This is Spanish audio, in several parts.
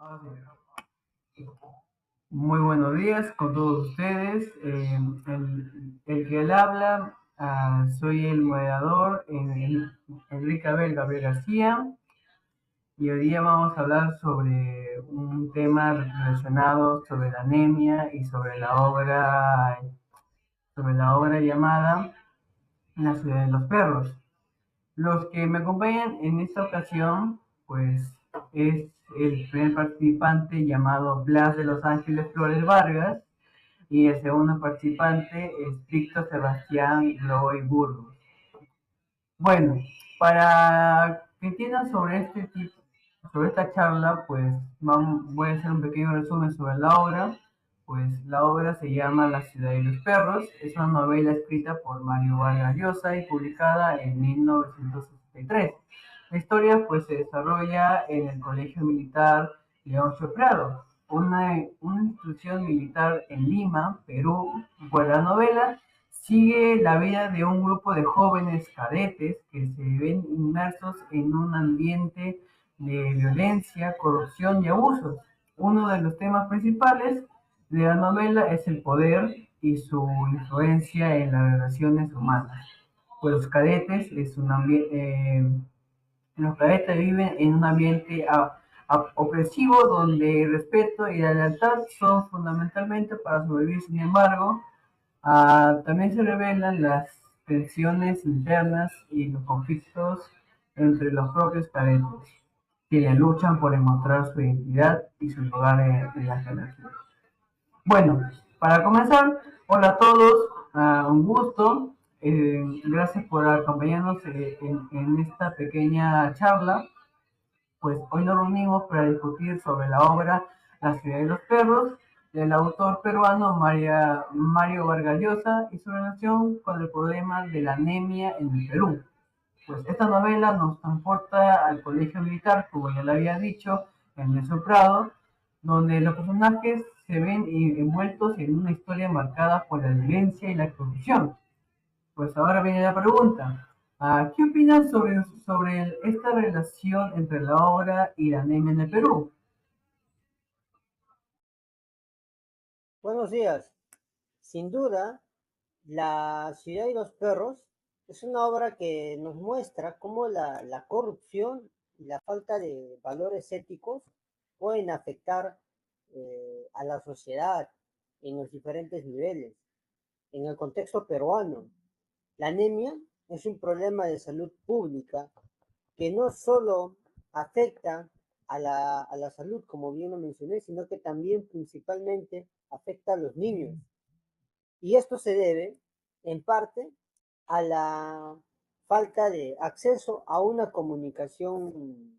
Ah, sí. Muy buenos días con todos ustedes. El que le habla, soy el moderador Enrique Abel Gabriel García, y hoy día vamos a hablar sobre un tema relacionado sobre la anemia y sobre la obra llamada La ciudad de los perros. Los que me acompañan en esta ocasión, pues, es el primer participante llamado Blas de Los Ángeles Flores Vargas, y el segundo participante es Víctor Sebastián Gloy Burgos. Bueno, para que entiendan sobre esta charla, pues voy a hacer un pequeño resumen sobre la obra. Pues la obra se llama La ciudad de los perros, es una novela escrita por Mario Vargas Llosa y publicada en 1963. La historia pues se desarrolla en el Colegio Militar Leoncio Prado, una institución militar en Lima, Perú. Pues la novela sigue la vida de un grupo de jóvenes cadetes que se ven inmersos en un ambiente de violencia, corrupción y abusos. Uno de los temas principales de la novela es el poder y su influencia en las relaciones humanas. Pues los cadetes viven en un ambiente opresivo donde el respeto y la lealtad son fundamentalmente para sobrevivir. Sin embargo, también se revelan las tensiones internas y los conflictos entre los propios cadetes, quienes luchan por encontrar su identidad y su lugar en la jerarquía. Bueno, para comenzar, hola a todos, un gusto. Gracias por acompañarnos en esta pequeña charla. Pues hoy nos reunimos para discutir sobre la obra La ciudad de los perros, del autor peruano Mario Vargas Llosa, y su relación con el problema de la anemia en el Perú. Pues esta novela nos transporta al colegio militar, como ya le había dicho, en el Prado, donde los personajes se ven envueltos en una historia marcada por la violencia y la corrupción. Pues ahora viene la pregunta. ¿Qué opinas sobre esta relación entre la obra y la anemia en el Perú? Buenos días. Sin duda, La ciudad y los perros es una obra que nos muestra cómo la corrupción y la falta de valores éticos pueden afectar a la sociedad en los diferentes niveles. En el contexto peruano, la anemia es un problema de salud pública que no solo afecta a la salud, como bien lo mencioné, sino que también principalmente afecta a los niños. Y esto se debe, en parte, a la falta de acceso a una comunicación,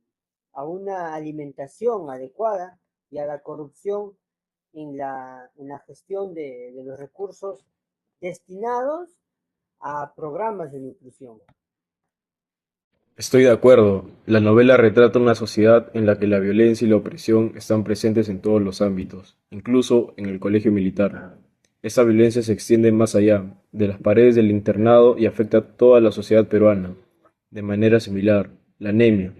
a una alimentación adecuada y a la corrupción en la gestión de los recursos destinados a programas de nutrición. Estoy de acuerdo. La novela retrata una sociedad en la que la violencia y la opresión están presentes en todos los ámbitos, incluso en el colegio militar. Esta violencia se extiende más allá de las paredes del internado y afecta a toda la sociedad peruana. De manera similar, la anemia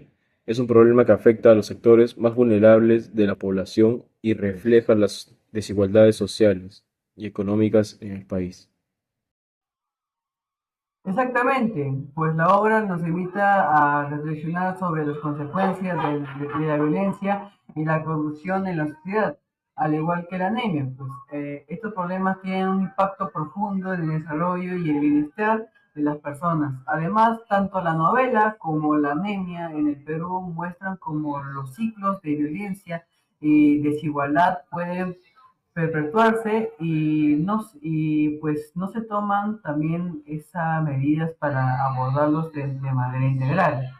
es un problema que afecta a los sectores más vulnerables de la población y refleja las desigualdades sociales y económicas en el país. Exactamente, pues la obra nos invita a reflexionar sobre las consecuencias de la violencia y la corrupción en la sociedad, al igual que la anemia. Pues estos problemas tienen un impacto profundo en el desarrollo y el bienestar de las personas. Además, tanto la novela como la anemia en el Perú muestran cómo los ciclos de violencia y desigualdad pueden perpetuarse, y pues no se toman también esas medidas para abordarlos de manera integral.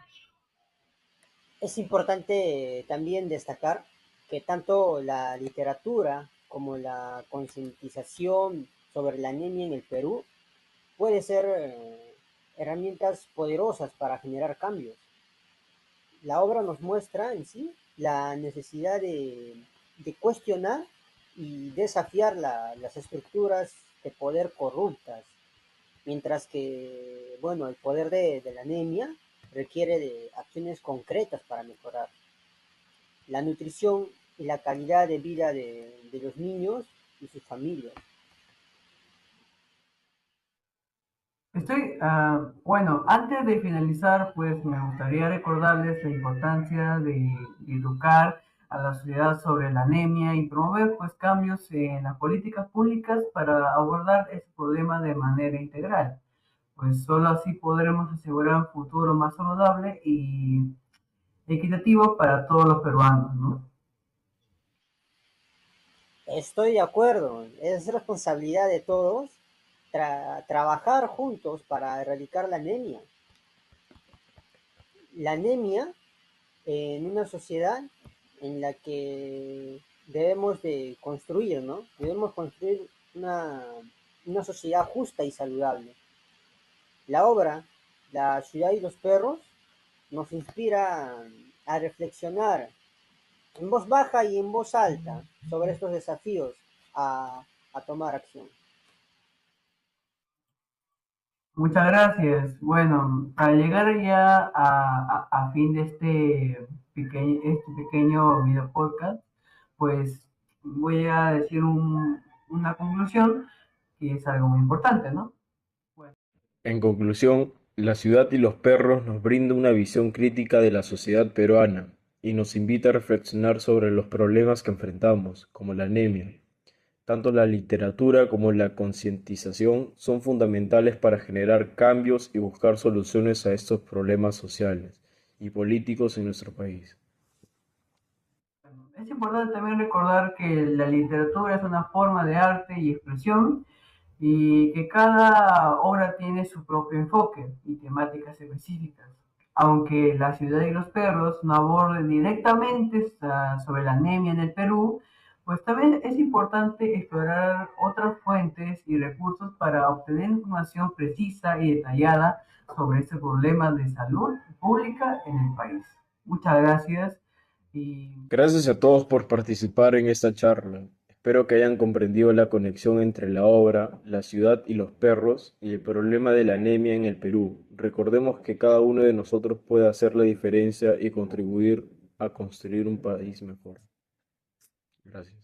Es importante también destacar que tanto la literatura como la concientización sobre la anemia en el Perú puede ser herramientas poderosas para generar cambios. La obra nos muestra en sí la necesidad de cuestionar y desafiar las estructuras de poder corruptas, mientras que, bueno, el poder de la anemia requiere de acciones concretas para mejorar. La nutrición y la calidad de vida de los niños y sus familias. Bueno, antes de finalizar, pues me gustaría recordarles la importancia de educar a la sociedad sobre la anemia y promover pues cambios en las políticas públicas para abordar ese problema de manera integral. Pues solo así podremos asegurar un futuro más saludable y equitativo para todos los peruanos, ¿no? Estoy de acuerdo, es responsabilidad de todos trabajar juntos para erradicar la anemia. La anemia en una sociedad en la que debemos de construir, ¿no? Debemos construir una sociedad justa y saludable. La obra La ciudad y los perros nos inspira a reflexionar en voz baja y en voz alta sobre estos desafíos a tomar acción. Muchas gracias. Bueno, para llegar ya a fin de este pequeño video podcast, pues voy a decir una conclusión que es algo muy importante, ¿no? Bueno, En conclusión, La ciudad y los perros nos brinda una visión crítica de la sociedad peruana y nos invita a reflexionar sobre los problemas que enfrentamos, como la anemia. Tanto la literatura como la concientización son fundamentales para generar cambios y buscar soluciones a estos problemas sociales y políticos en nuestro país. es importante también recordar que la literatura es una forma de arte y expresión y que cada obra tiene su propio enfoque y temáticas específicas. Aunque La ciudad y los perros no aborden directamente sobre la anemia en el Perú, pues también es importante explorar otras fuentes y recursos para obtener información precisa y detallada sobre este problema de salud pública en el país. Muchas gracias y Gracias a todos por participar en esta charla. Espero que hayan comprendido la conexión entre la obra, la ciudad y los perros y el problema de la anemia en el Perú. Recordemos que cada uno de nosotros puede hacer la diferencia y contribuir a construir un país mejor. Gracias.